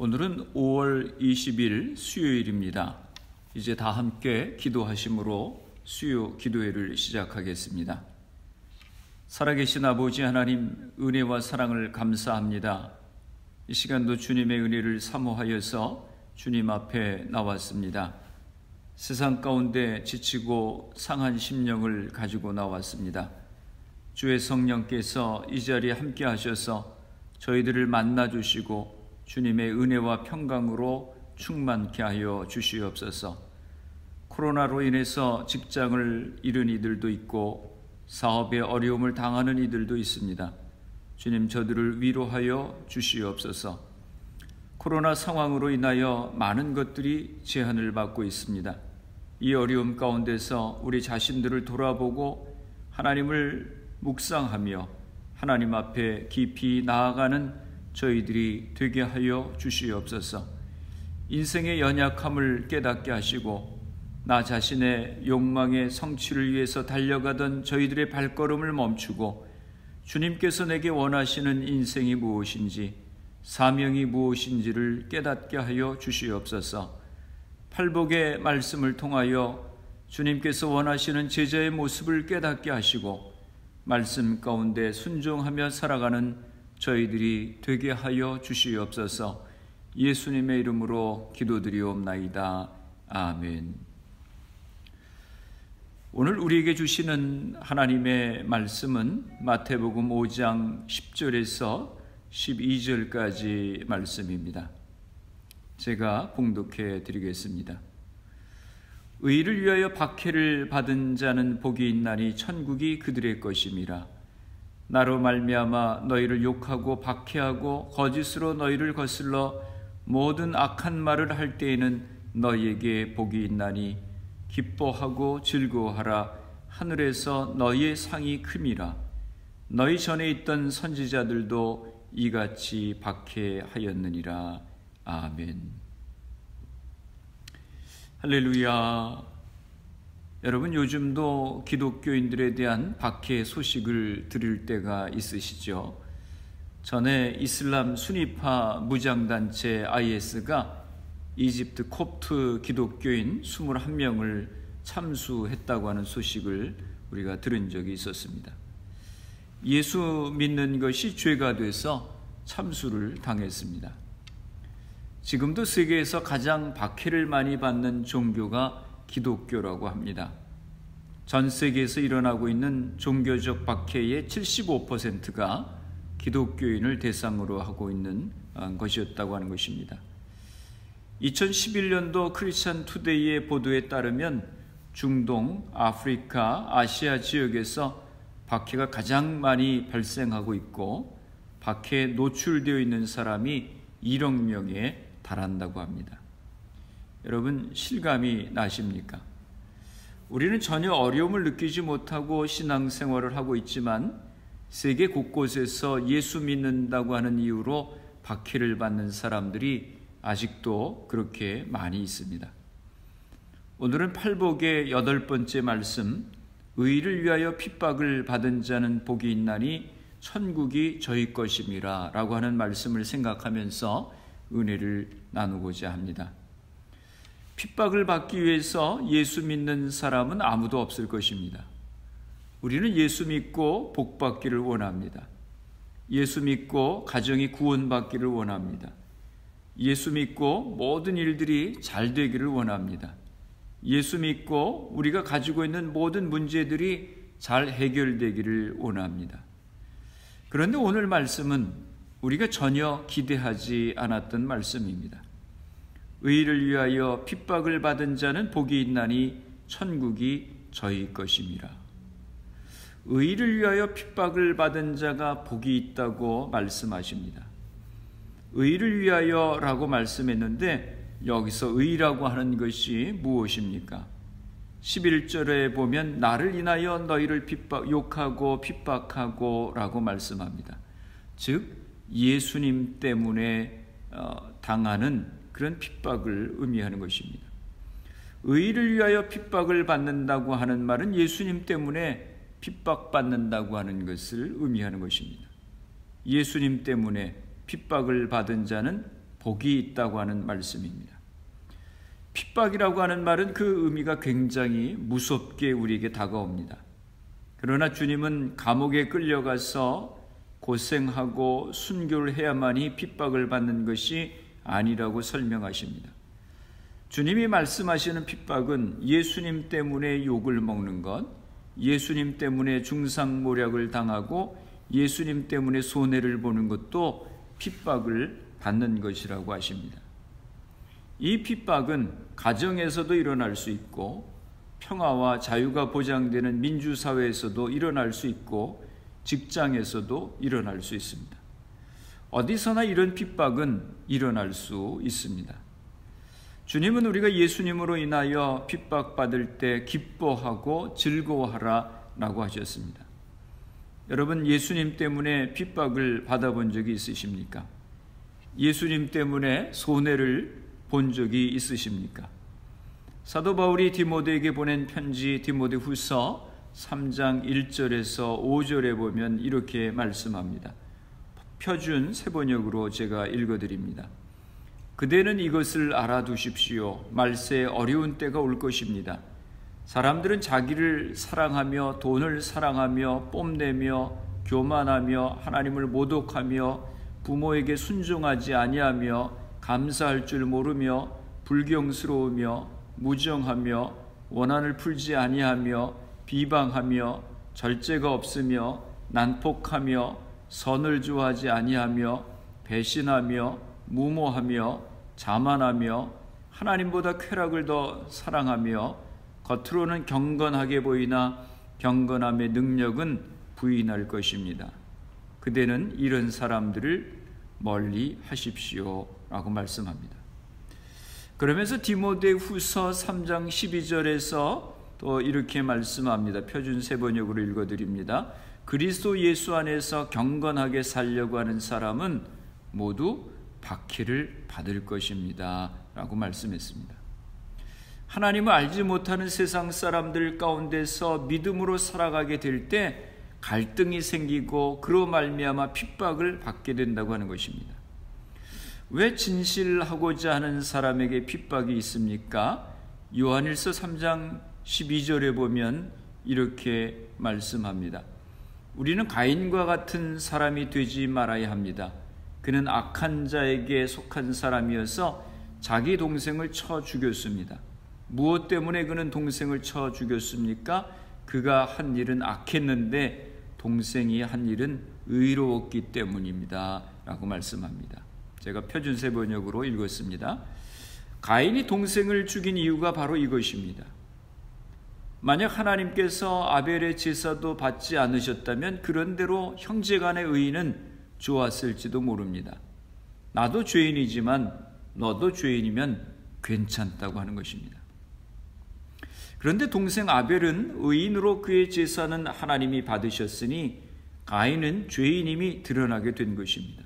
오늘은 5월 20일 수요일입니다. 이제 다 함께 기도하심으로 수요 기도회를 시작하겠습니다. 살아계신 아버지 하나님, 은혜와 사랑을 감사합니다. 이 시간도 주님의 은혜를 사모하여서 주님 앞에 나왔습니다. 세상 가운데 지치고 상한 심령을 가지고 나왔습니다. 주의 성령께서 이 자리에 함께 하셔서 저희들을 만나주시고 주님의 은혜와 평강으로 충만케 하여 주시옵소서. 코로나로 인해서 직장을 잃은 이들도 있고 사업에 어려움을 당하는 이들도 있습니다. 주님, 저들을 위로하여 주시옵소서. 코로나 상황으로 인하여 많은 것들이 제한을 받고 있습니다. 이 어려움 가운데서 우리 자신들을 돌아보고 하나님을 묵상하며 하나님 앞에 깊이 나아가는 저희들이 되게 하여 주시옵소서. 인생의 연약함을 깨닫게 하시고 나 자신의 욕망의 성취를 위해서 달려가던 저희들의 발걸음을 멈추고 주님께서 내게 원하시는 인생이 무엇인지, 사명이 무엇인지를 깨닫게 하여 주시옵소서. 팔복의 말씀을 통하여 주님께서 원하시는 제자의 모습을 깨닫게 하시고 말씀 가운데 순종하며 살아가는 저희들이 되게 하여 주시옵소서. 예수님의 이름으로 기도드리옵나이다. 아멘. 오늘 우리에게 주시는 하나님의 말씀은 마태복음 5장 10절에서 12절까지 말씀입니다. 제가 봉독해 드리겠습니다. 의를 위하여 박해를 받은 자는 복이 있나니 천국이 그들의 것임이라. 나로 말미암아 너희를 욕하고 박해하고 거짓으로 너희를 거슬러 모든 악한 말을 할 때에는 너희에게 복이 있나니 기뻐하고 즐거워하라. 하늘에서 너희의 상이 큼이라. 너희 전에 있던 선지자들도 이같이 박해하였느니라. 아멘. 할렐루야. 여러분, 요즘도 기독교인들에 대한 박해 소식을 들을 때가 있으시죠? 전에 이슬람 순위파 무장단체 IS가 이집트 콥트 기독교인 21명을 참수했다고 하는 소식을 우리가 들은 적이 있었습니다. 예수 믿는 것이 죄가 돼서 참수를 당했습니다. 지금도 세계에서 가장 박해를 많이 받는 종교가 기독교라고 합니다. 전 세계에서 일어나고 있는 종교적 박해의 75%가 기독교인을 대상으로 하고 있는 것이었다고 하는 것입니다. 2011년도 크리스천 투데이의 보도에 따르면 중동, 아프리카, 아시아 지역에서 박해가 가장 많이 발생하고 있고 박해에 노출되어 있는 사람이 1억 명에 달한다고 합니다. 여러분, 실감이 나십니까? 우리는 전혀 어려움을 느끼지 못하고 신앙생활을 하고 있지만 세계 곳곳에서 예수 믿는다고 하는 이유로 박해를 받는 사람들이 아직도 그렇게 많이 있습니다. 오늘은 팔복의 8번째 말씀, 의를 위하여 핍박을 받은 자는 복이 있나니 천국이 저희 것임이라 라고 하는 말씀을 생각하면서 은혜를 나누고자 합니다. 핍박을 받기 위해서 예수 믿는 사람은 아무도 없을 것입니다. 우리는 예수 믿고 복 받기를 원합니다. 예수 믿고 가정이 구원받기를 원합니다. 예수 믿고 모든 일들이 잘 되기를 원합니다. 예수 믿고 우리가 가지고 있는 모든 문제들이 잘 해결되기를 원합니다. 그런데 오늘 말씀은 우리가 전혀 기대하지 않았던 말씀입니다. 의를 위하여 핍박을 받은 자는 복이 있나니 천국이 저희 것임이라. 의를 위하여 핍박을 받은 자가 복이 있다고 말씀하십니다. 의를 위하여라고 말씀했는데 여기서 의라고 하는 것이 무엇입니까? 11절에 보면 나를 인하여 너희를 욕하고 핍박하고 라고 말씀합니다. 즉 예수님 때문에 당하는 그런 핍박을 의미하는 것입니다. 의를 위하여 핍박을 받는다고 하는 말은 예수님 때문에 핍박받는다고 하는 것을 의미하는 것입니다. 예수님 때문에 핍박을 받은 자는 복이 있다고 하는 말씀입니다. 핍박이라고 하는 말은 그 의미가 굉장히 무섭게 우리에게 다가옵니다. 그러나 주님은 감옥에 끌려가서 고생하고 순교를 해야만이 핍박을 받는 것이 아니라고 설명하십니다. 주님이 말씀하시는 핍박은 예수님 때문에 욕을 먹는 것, 예수님 때문에 중상모략을 당하고 예수님 때문에 손해를 보는 것도 핍박을 받는 것이라고 하십니다. 이 핍박은 가정에서도 일어날 수 있고 평화와 자유가 보장되는 민주사회에서도 일어날 수 있고 직장에서도 일어날 수 있습니다. 어디서나 이런 핍박은 일어날 수 있습니다. 주님은 우리가 예수님으로 인하여 핍박받을 때 기뻐하고 즐거워하라 라고 하셨습니다. 여러분, 예수님 때문에 핍박을 받아본 적이 있으십니까? 예수님 때문에 손해를 본 적이 있으십니까? 사도 바울이 디모데에게 보낸 편지 디모데후서 3장 1절에서 5절에 보면 이렇게 말씀합니다. 표준 세번역으로 제가 읽어드립니다. 그대는 이것을 알아두십시오. 말세에 어려운 때가 올 것입니다. 사람들은 자기를 사랑하며 돈을 사랑하며 뽐내며 교만하며 하나님을 모독하며 부모에게 순종하지 아니하며 감사할 줄 모르며 불경스러우며 무정하며 원한을 풀지 아니하며 비방하며 절제가 없으며 난폭하며 선을 좋아하지 아니하며 배신하며 무모하며 자만하며 하나님보다 쾌락을 더 사랑하며 겉으로는 경건하게 보이나 경건함의 능력은 부인할 것입니다. 그대는 이런 사람들을 멀리 하십시오 라고 말씀합니다. 그러면서 디모데후서 3장 12절에서 또 이렇게 말씀합니다. 표준 세번역으로 읽어드립니다. 그리스도 예수 안에서 경건하게 살려고 하는 사람은 모두 박해를 받을 것입니다 라고 말씀했습니다. 하나님을 알지 못하는 세상 사람들 가운데서 믿음으로 살아가게 될 때 갈등이 생기고 그로 말미암아 핍박을 받게 된다고 하는 것입니다. 왜 진실하고자 하는 사람에게 핍박이 있습니까? 요한일서 3장 12절에 보면 이렇게 말씀합니다. 우리는 가인과 같은 사람이 되지 말아야 합니다. 그는 악한 자에게 속한 사람이어서 자기 동생을 쳐 죽였습니다. 무엇 때문에 그는 동생을 쳐 죽였습니까? 그가 한 일은 악했는데 동생이 한 일은 의로웠기 때문입니다 라고 말씀합니다. 제가 표준세 번역으로 읽었습니다. 가인이 동생을 죽인 이유가 바로 이것입니다. 만약 하나님께서 아벨의 제사도 받지 않으셨다면 그런대로 형제간의 의는 좋았을지도 모릅니다. 나도 죄인이지만 너도 죄인이면 괜찮다고 하는 것입니다. 그런데 동생 아벨은 의인으로 그의 제사는 하나님이 받으셨으니 가인은 죄인임이 드러나게 된 것입니다.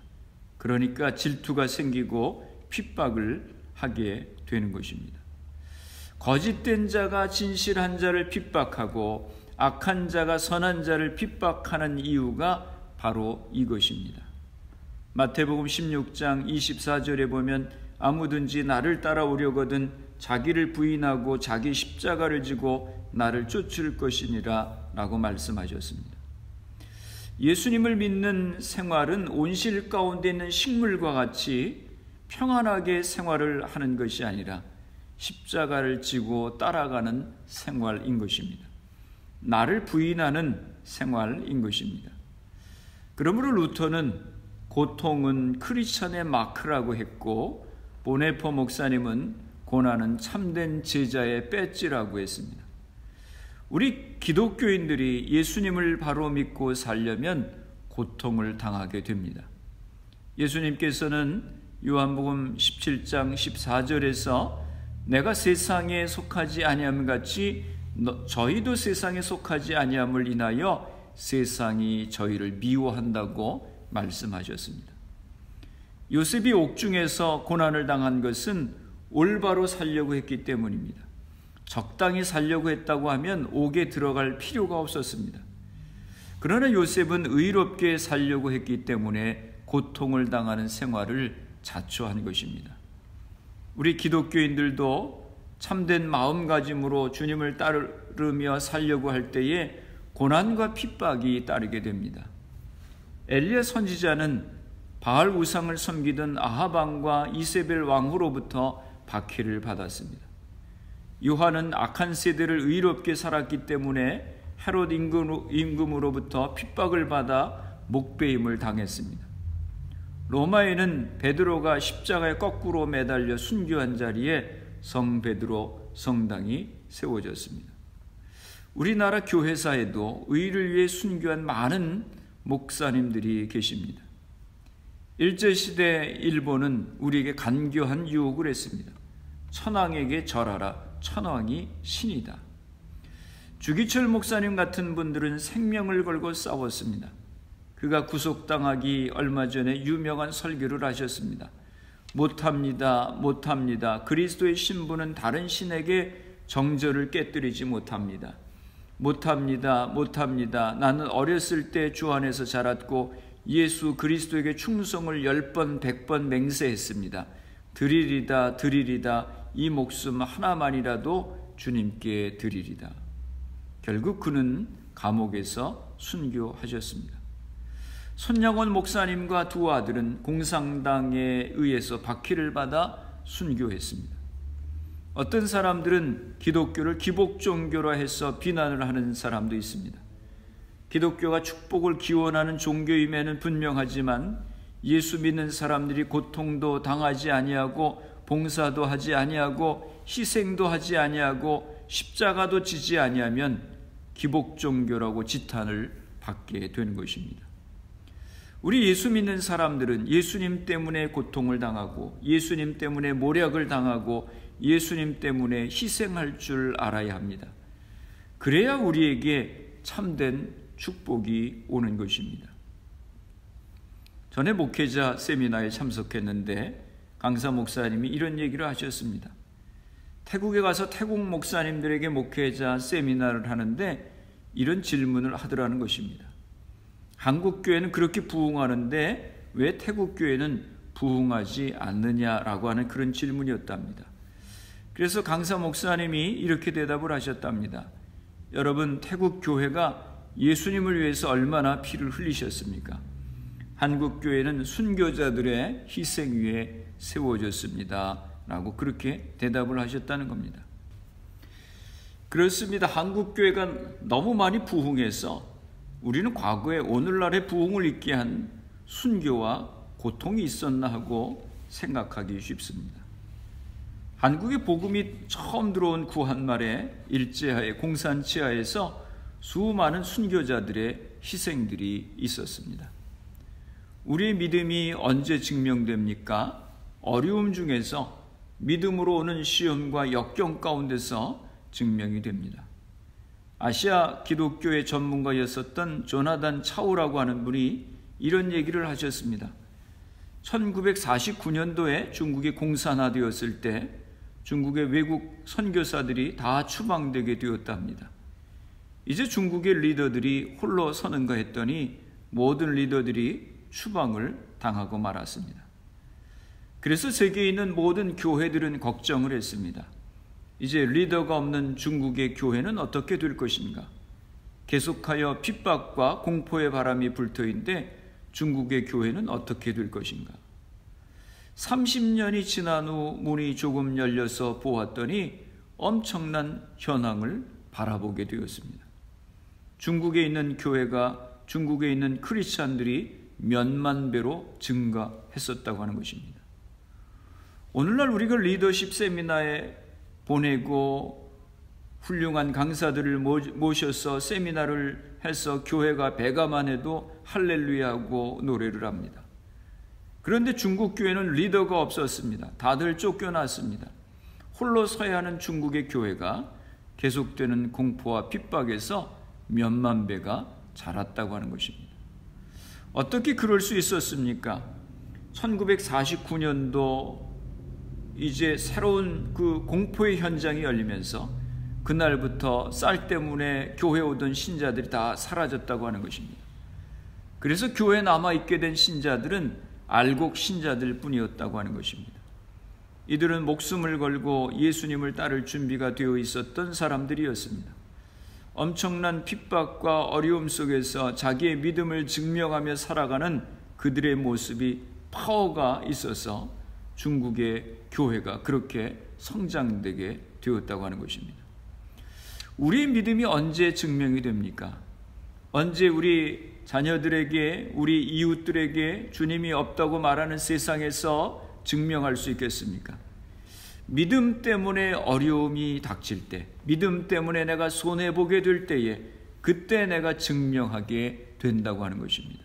그러니까 질투가 생기고 핍박을 하게 되는 것입니다. 거짓된 자가 진실한 자를 핍박하고 악한 자가 선한 자를 핍박하는 이유가 바로 이것입니다. 마태복음 16장 24절에 보면 아무든지 나를 따라오려거든 자기를 부인하고 자기 십자가를 지고 나를 쫓을 것이니라 라고 말씀하셨습니다. 예수님을 믿는 생활은 온실 가운데 있는 식물과 같이 평안하게 생활을 하는 것이 아니라 십자가를 지고 따라가는 생활인 것입니다. 나를 부인하는 생활인 것입니다. 그러므로 루터는 고통은 크리스천의 마크라고 했고 보네포 목사님은 고난은 참된 제자의 배지라고 했습니다. 우리 기독교인들이 예수님을 바로 믿고 살려면 고통을 당하게 됩니다. 예수님께서는 요한복음 17장 14절에서 내가 세상에 속하지 아니함 같이 저희도 세상에 속하지 아니함을 인하여 세상이 저희를 미워한다고 말씀하셨습니다. 요셉이 옥중에서 고난을 당한 것은 올바로 살려고 했기 때문입니다. 적당히 살려고 했다고 하면 옥에 들어갈 필요가 없었습니다. 그러나 요셉은 의롭게 살려고 했기 때문에 고통을 당하는 생활을 자초한 것입니다. 우리 기독교인들도 참된 마음가짐으로 주님을 따르며 살려고 할 때에 고난과 핍박이 따르게 됩니다. 엘리야 선지자는 바알 우상을 섬기던 아합 왕과 이세벨 왕후로부터 박해를 받았습니다. 요한은 악한 세대를 의롭게 살았기 때문에 헤롯 임금으로부터 핍박을 받아 목배임을 당했습니다. 로마에는 베드로가 십자가에 거꾸로 매달려 순교한 자리에 성 베드로 성당이 세워졌습니다. 우리나라 교회사에도 의를 위해 순교한 많은 목사님들이 계십니다. 일제시대 일본은 우리에게 간교한 유혹을 했습니다. 천황에게 절하라, 천황이 신이다. 주기철 목사님 같은 분들은 생명을 걸고 싸웠습니다. 그가 구속당하기 얼마 전에 유명한 설교를 하셨습니다. 못합니다, 못합니다. 그리스도의 신부는 다른 신에게 정절을 깨뜨리지 못합니다. 못합니다, 못합니다. 나는 어렸을 때 주 안에서 자랐고 예수 그리스도에게 충성을 10번, 100번 맹세했습니다. 드리리다, 드리리다. 이 목숨 하나만이라도 주님께 드리리다. 결국 그는 감옥에서 순교하셨습니다. 손영원 목사님과 두 아들은 공산당에 의해서 박해를 받아 순교했습니다. 어떤 사람들은 기독교를 기복 종교라 해서 비난을 하는 사람도 있습니다. 기독교가 축복을 기원하는 종교임에는 분명하지만 예수 믿는 사람들이 고통도 당하지 아니하고 봉사도 하지 아니하고 희생도 하지 아니하고 십자가도 지지 아니하면 기복 종교라고 지탄을 받게 되는 것입니다. 우리 예수 믿는 사람들은 예수님 때문에 고통을 당하고 예수님 때문에 모략을 당하고 예수님 때문에 희생할 줄 알아야 합니다. 그래야 우리에게 참된 축복이 오는 것입니다. 전에 목회자 세미나에 참석했는데 강사 목사님이 이런 얘기를 하셨습니다. 태국에 가서 태국 목사님들에게 목회자 세미나를 하는데 이런 질문을 하더라는 것입니다. 한국 교회는 그렇게 부흥하는데 왜 태국 교회는 부흥하지 않느냐라고 하는 그런 질문이었답니다. 그래서 강사 목사님이 이렇게 대답을 하셨답니다. 여러분, 태국 교회가 예수님을 위해서 얼마나 피를 흘리셨습니까? 한국 교회는 순교자들의 희생 위에 세워졌습니다. 라고 그렇게 대답을 하셨다는 겁니다. 그렇습니다. 한국 교회가 너무 많이 부흥해서 우리는 과거에 오늘날의 부흥을 있게 한 순교와 고통이 있었나 하고 생각하기 쉽습니다. 한국의 복음이 처음 들어온 구한말에 일제하에 공산치하에서 수많은 순교자들의 희생들이 있었습니다. 우리의 믿음이 언제 증명됩니까? 어려움 중에서 믿음으로 오는 시험과 역경 가운데서 증명이 됩니다. 아시아 기독교의 전문가였었던 조나단 차우라고 하는 분이 이런 얘기를 하셨습니다. 1949년도에 중국이 공산화되었을 때 중국의 외국 선교사들이 다 추방되게 되었답니다. 이제 중국의 리더들이 홀로 서는가 했더니 모든 리더들이 추방을 당하고 말았습니다. 그래서 세계에 있는 모든 교회들은 걱정을 했습니다. 이제 리더가 없는 중국의 교회는 어떻게 될 것인가? 계속하여 핍박과 공포의 바람이 불터인데 중국의 교회는 어떻게 될 것인가? 30년이 지난 후 문이 조금 열려서 보았더니 엄청난 현황을 바라보게 되었습니다. 중국에 있는 교회가 중국에 있는 크리스찬들이 몇만 배로 증가했었다고 하는 것입니다. 오늘날 우리가 리더십 세미나에 보내고 훌륭한 강사들을 모셔서 세미나를 해서 교회가 배가만 해도 할렐루야하고 노래를 합니다. 그런데 중국 교회는 리더가 없었습니다. 다들 쫓겨났습니다. 홀로 서야 하는 중국의 교회가 계속되는 공포와 핍박에서 몇만 배가 자랐다고 하는 것입니다. 어떻게 그럴 수 있었습니까? 1949년도 이제 새로운 그 공포의 현장이 열리면서 그날부터 쌀 때문에 교회 오던 신자들이 다 사라졌다고 하는 것입니다. 그래서 교회에 남아있게 된 신자들은 알곡 신자들 뿐이었다고 하는 것입니다. 이들은 목숨을 걸고 예수님을 따를 준비가 되어 있었던 사람들이었습니다. 엄청난 핍박과 어려움 속에서 자기의 믿음을 증명하며 살아가는 그들의 모습이 파워가 있어서 중국의 교회가 그렇게 성장되게 되었다고 하는 것입니다. 우리의 믿음이 언제 증명이 됩니까? 언제 우리 자녀들에게, 우리 이웃들에게 주님이 없다고 말하는 세상에서 증명할 수 있겠습니까? 믿음 때문에 어려움이 닥칠 때, 믿음 때문에 내가 손해보게 될 때에 그때 내가 증명하게 된다고 하는 것입니다.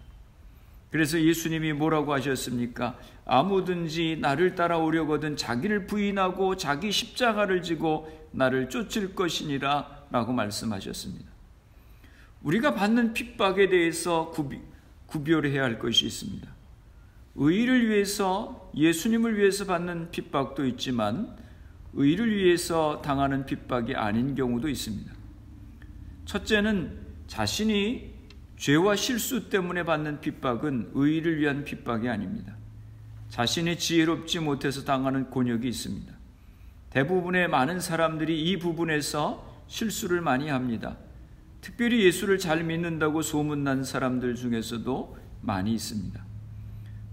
그래서 예수님이 뭐라고 하셨습니까? 아무든지 나를 따라오려거든 자기를 부인하고 자기 십자가를 지고 나를 쫓을 것이니라 라고 말씀하셨습니다. 우리가 받는 핍박에 대해서 구별해야 할 것이 있습니다. 의를 위해서, 예수님을 위해서 받는 핍박도 있지만 의를 위해서 당하는 핍박이 아닌 경우도 있습니다. 첫째는 자신이 죄와 실수 때문에 받는 핍박은 의를 위한 핍박이 아닙니다. 자신이 지혜롭지 못해서 당하는 곤욕이 있습니다. 대부분의 많은 사람들이 이 부분에서 실수를 많이 합니다. 특별히 예수를 잘 믿는다고 소문난 사람들 중에서도 많이 있습니다.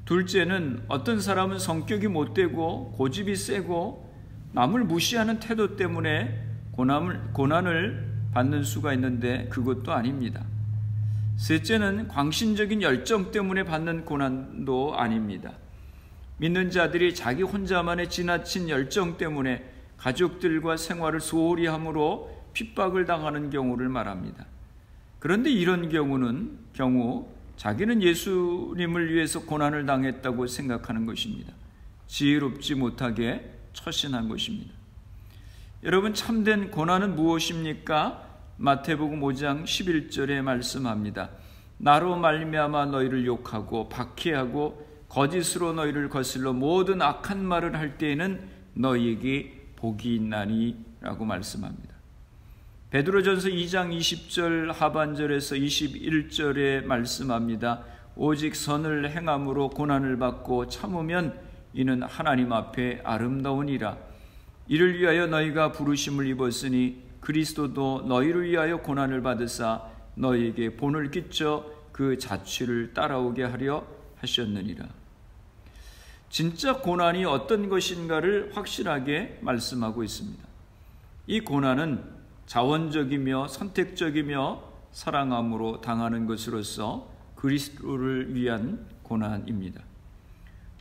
둘째는 어떤 사람은 성격이 못되고 고집이 세고 남을 무시하는 태도 때문에 고난을 받는 수가 있는데 그것도 아닙니다. 셋째는 광신적인 열정 때문에 받는 고난도 아닙니다. 믿는 자들이 자기 혼자만의 지나친 열정 때문에 가족들과 생활을 소홀히 함으로 핍박을 당하는 경우를 말합니다. 그런데 이런 경우 자기는 예수님을 위해서 고난을 당했다고 생각하는 것입니다. 지혜롭지 못하게 처신한 것입니다. 여러분, 참된 고난은 무엇입니까? 마태복음 5장 11절에 말씀합니다. 나로 말미암아 너희를 욕하고 박해하고 거짓으로 너희를 거슬러 모든 악한 말을 할 때에는 너희에게 복이 있나니 라고 말씀합니다. 베드로전서 2장 20절 하반절에서 21절에 말씀합니다. 오직 선을 행함으로 고난을 받고 참으면 이는 하나님 앞에 아름다우니라. 이를 위하여 너희가 부르심을 입었으니 그리스도도 너희를 위하여 고난을 받으사 너희에게 본을 끼쳐 그 자취를 따라오게 하려 하셨느니라. 진짜 고난이 어떤 것인가를 확실하게 말씀하고 있습니다. 이 고난은 자원적이며 선택적이며 사랑함으로 당하는 것으로서 그리스도를 위한 고난입니다.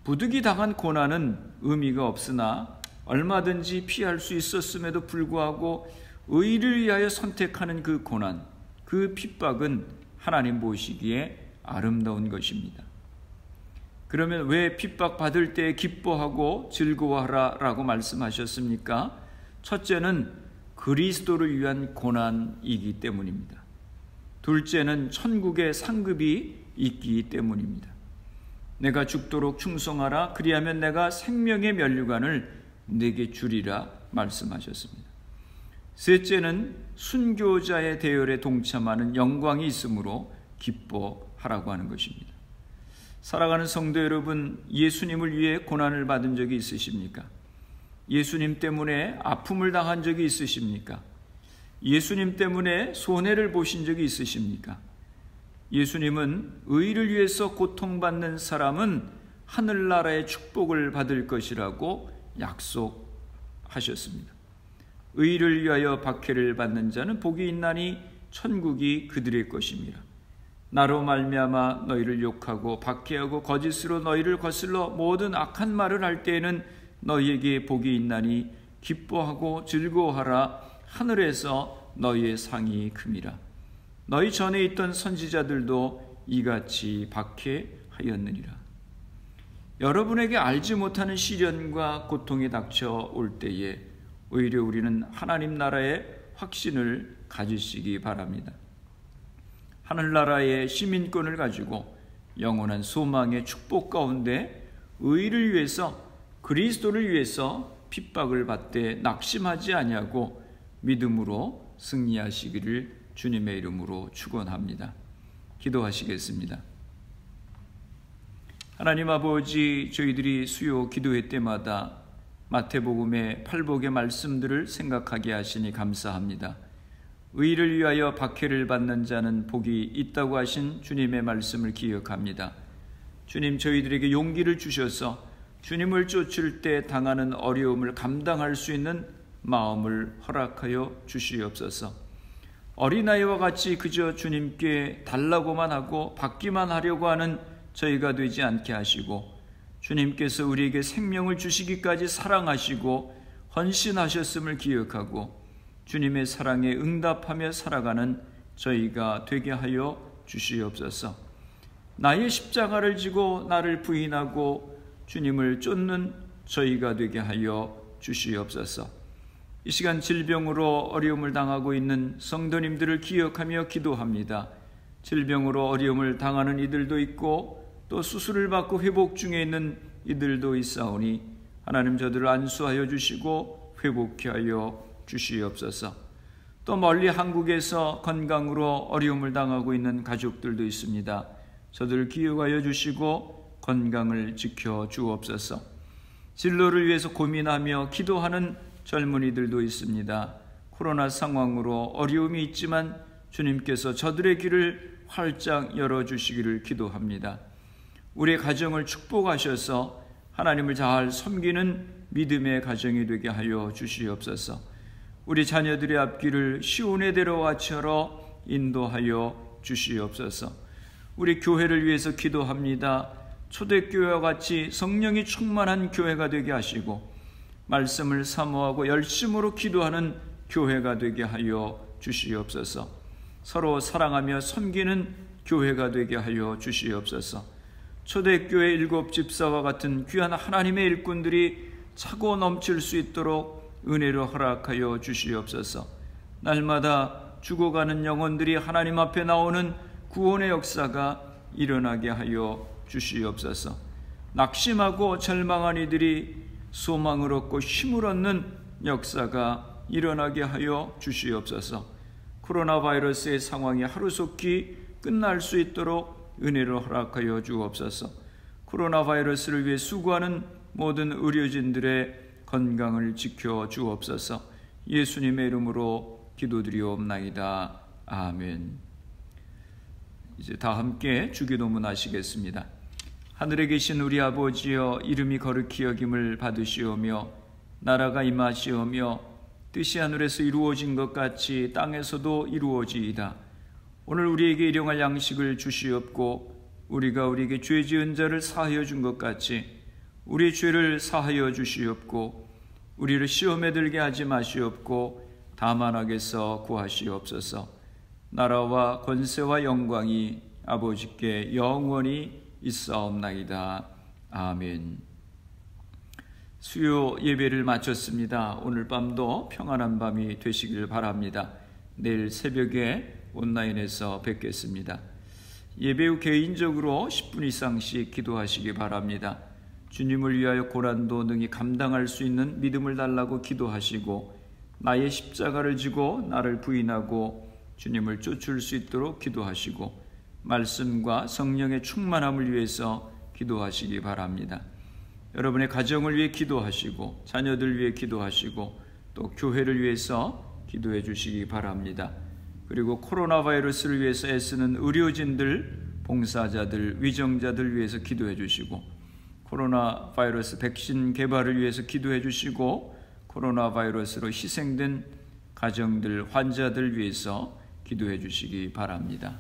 부득이 당한 고난은 의미가 없으나 얼마든지 피할 수 있었음에도 불구하고 의를 위하여 선택하는 그 고난, 그 핍박은 하나님 보시기에 아름다운 것입니다. 그러면 왜 핍박받을 때 기뻐하고 즐거워하라 라고 말씀하셨습니까? 첫째는 그리스도를 위한 고난이기 때문입니다. 둘째는 천국의 상급이 있기 때문입니다. 내가 죽도록 충성하라, 그리하면 내가 생명의 면류관을 내게 주리라 말씀하셨습니다. 셋째는 순교자의 대열에 동참하는 영광이 있으므로 기뻐하라고 하는 것입니다. 사랑하는 성도 여러분, 예수님을 위해 고난을 받은 적이 있으십니까? 예수님 때문에 아픔을 당한 적이 있으십니까? 예수님 때문에 손해를 보신 적이 있으십니까? 예수님은 의를 위해서 고통받는 사람은 하늘나라의 축복을 받을 것이라고 약속하셨습니다. 의를 위하여 박해를 받는 자는 복이 있나니 천국이 그들의 것입니다. 나로 말미암아 너희를 욕하고 박해하고 거짓으로 너희를 거슬러 모든 악한 말을 할 때에는 너희에게 복이 있나니 기뻐하고 즐거워하라. 하늘에서 너희의 상이 큼이라. 너희 전에 있던 선지자들도 이같이 박해하였느니라. 여러분에게 알지 못하는 시련과 고통이 닥쳐올 때에 오히려 우리는 하나님 나라의 확신을 가지시기 바랍니다. 하늘나라의 시민권을 가지고 영원한 소망의 축복 가운데 의를 위해서, 그리스도를 위해서 핍박을 받되 낙심하지 아니하고 믿음으로 승리하시기를 주님의 이름으로 축원합니다. 기도하시겠습니다. 하나님 아버지, 저희들이 수요 기도회 때마다 마태복음의 팔복의 말씀들을 생각하게 하시니 감사합니다. 의를 위하여 박해를 받는 자는 복이 있다고 하신 주님의 말씀을 기억합니다. 주님, 저희들에게 용기를 주셔서 주님을 쫓을 때 당하는 어려움을 감당할 수 있는 마음을 허락하여 주시옵소서. 어린아이와 같이 그저 주님께 달라고만 하고 받기만 하려고 하는 저희가 되지 않게 하시고, 주님께서 우리에게 생명을 주시기까지 사랑하시고 헌신하셨음을 기억하고 주님의 사랑에 응답하며 살아가는 저희가 되게 하여 주시옵소서. 나의 십자가를 지고 나를 부인하고 주님을 쫓는 저희가 되게 하여 주시옵소서. 이 시간 질병으로 어려움을 당하고 있는 성도님들을 기억하며 기도합니다. 질병으로 어려움을 당하는 이들도 있고 또 수술을 받고 회복 중에 있는 이들도 있사오니 하나님 저들을 안수하여 주시고 회복케 하여 주시옵소서. 또 멀리 한국에서 건강으로 어려움을 당하고 있는 가족들도 있습니다. 저들을 기억하여 주시고 건강을 지켜 주옵소서. 진로를 위해서 고민하며 기도하는 젊은이들도 있습니다. 코로나 상황으로 어려움이 있지만 주님께서 저들의 길을 활짝 열어주시기를 기도합니다. 우리의 가정을 축복하셔서 하나님을 잘 섬기는 믿음의 가정이 되게 하여 주시옵소서. 우리 자녀들의 앞길을 시온의 대로와처럼 인도하여 주시옵소서. 우리 교회를 위해서 기도합니다. 초대교회와 같이 성령이 충만한 교회가 되게 하시고 말씀을 사모하고 열심으로 기도하는 교회가 되게 하여 주시옵소서. 서로 사랑하며 섬기는 교회가 되게 하여 주시옵소서. 초대교회 7 집사와 같은 귀한 하나님의 일꾼들이 차고 넘칠 수 있도록 은혜로 허락하여 주시옵소서. 날마다 죽어가는 영혼들이 하나님 앞에 나오는 구원의 역사가 일어나게 하여 주시옵소서. 낙심하고 절망한 이들이 소망을 얻고 힘을 얻는 역사가 일어나게 하여 주시옵소서. 코로나 바이러스의 상황이 하루속히 끝날 수 있도록 은혜를 허락하여 주옵소서. 코로나 바이러스를 위해 수고하는 모든 의료진들의 건강을 지켜 주옵소서. 예수님의 이름으로 기도드리옵나이다. 아멘. 이제 다 함께 주기도문 하시겠습니다. 하늘에 계신 우리 아버지여, 이름이 거룩히 여김을 받으시오며 나라가 임하시오며 뜻이 하늘에서 이루어진 것 같이 땅에서도 이루어지이다. 오늘 우리에게 일용할 양식을 주시옵고 우리가 우리에게 죄 지은 자를 사하여 준 것 같이 우리 죄를 사하여 주시옵고 우리를 시험에 들게 하지 마시옵고 다만 악에서 구하시옵소서. 나라와 권세와 영광이 아버지께 영원히 있사옵나이다. 아멘. 수요 예배를 마쳤습니다. 오늘 밤도 평안한 밤이 되시길 바랍니다. 내일 새벽에 온라인에서 뵙겠습니다. 예배 후 개인적으로 10분 이상씩 기도하시기 바랍니다. 주님을 위하여 고난도 능히 감당할 수 있는 믿음을 달라고 기도하시고 나의 십자가를 지고 나를 부인하고 주님을 쫓을 수 있도록 기도하시고 말씀과 성령의 충만함을 위해서 기도하시기 바랍니다. 여러분의 가정을 위해 기도하시고 자녀들 위해 기도하시고 또 교회를 위해서 기도해 주시기 바랍니다. 그리고 코로나 바이러스를 위해서 애쓰는 의료진들, 봉사자들, 위정자들 위해서 기도해 주시고 코로나 바이러스 백신 개발을 위해서 기도해 주시고 코로나 바이러스로 희생된 가정들, 환자들 위해서 기도해 주시기 바랍니다.